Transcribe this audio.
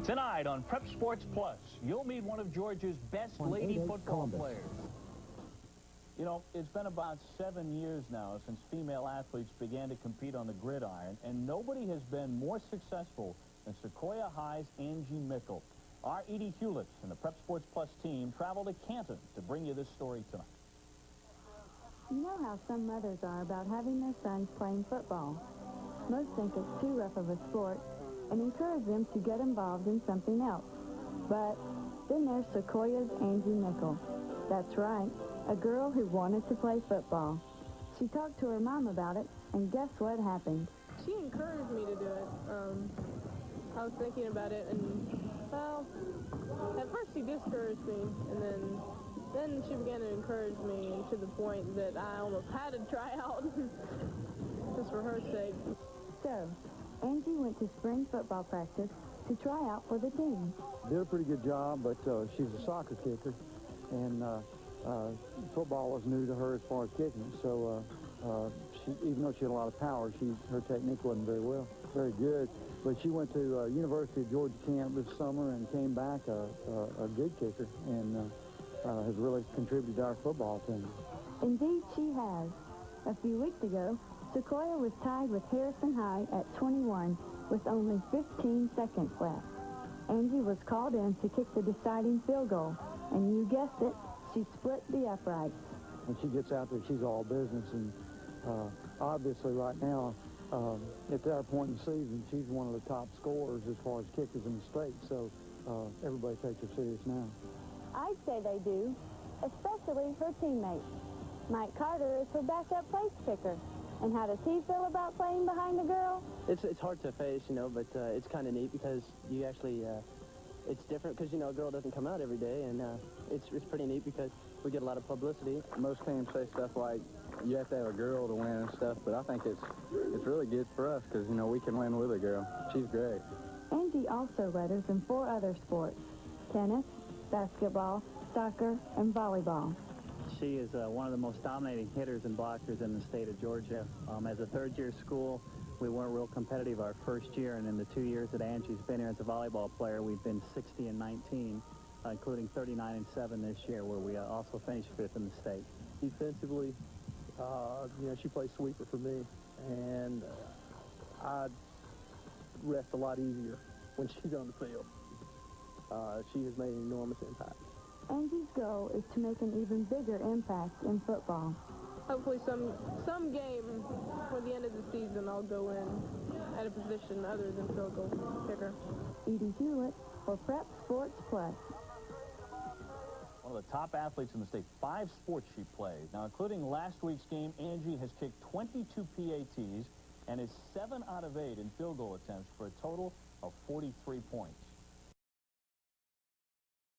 Tonight on Prep Sports Plus, you'll meet one of Georgia's best lady football players. You know, it's been about 7 years now since female athletes began to compete on the gridiron, and nobody has been more successful than Sequoyah High's Angie Mickel. Our Edie Hewlett and the Prep Sports Plus team traveled to Canton to bring you this story tonight. You know how some mothers are about having their sons playing football. Most think it's too rough of a sport and encourage them to get involved in something else. But then there's Sequoyah's Angie Mickel. That's right, a girl who wanted to play football. She talked to her mom about it, and guess what happened? She encouraged me to do it. I was thinking about it, and, well, at first she discouraged me, and then she began to encourage me to the point that I almost had to try out, just for her sake. So, Angie went to spring football practice to try out for the team. Did a pretty good job, but she's a soccer kicker, and football was new to her as far as kicking. So even though she had a lot of power, her technique wasn't very good. But she went to University of Georgia camp this summer and came back a good kicker, and has really contributed to our football team. Indeed, she has. A few weeks ago, Sequoyah was tied with Harrison High at 21 with only 15 seconds left. Angie was called in to kick the deciding field goal, and you guessed it, she split the uprights. When she gets out there, she's all business, and obviously right now, at that point in the season, she's one of the top scorers as far as kickers in the state, so everybody takes her serious now. I'd say they do, especially her teammates. Mike Carter is her backup place kicker. And how does he feel about playing behind the girl? It's hard to face, you know, but it's kind of neat because you actually, it's different because, you know, a girl doesn't come out every day, and it's pretty neat because we get a lot of publicity. Most teams say stuff like, you have to have a girl to win and stuff, but I think it's really good for us because, you know, we can win with a girl. She's great. Angie also letters in 4 other sports: tennis, basketball, soccer, and volleyball. She is one of the most dominating hitters and blockers in the state of Georgia. As a third-year school, we weren't real competitive our first year, and in the 2 years that Angie's been here as a volleyball player, we've been 60-19, including 39-7 this year, where we also finished 5th in the state. Defensively, you know, she plays sweeper for me, and I rest a lot easier when she's on the field. She has made an enormous impact. Angie's goal is to make an even bigger impact in football. Hopefully some game for the end of the season I'll go in at a position other than field goal kicker. Edie Hewlett for Prep Sports Plus. One of the top athletes in the state, 5 sports she plays. Now, including last week's game, Angie has kicked 22 PATs and is 7 out of 8 in field goal attempts for a total of 43 points.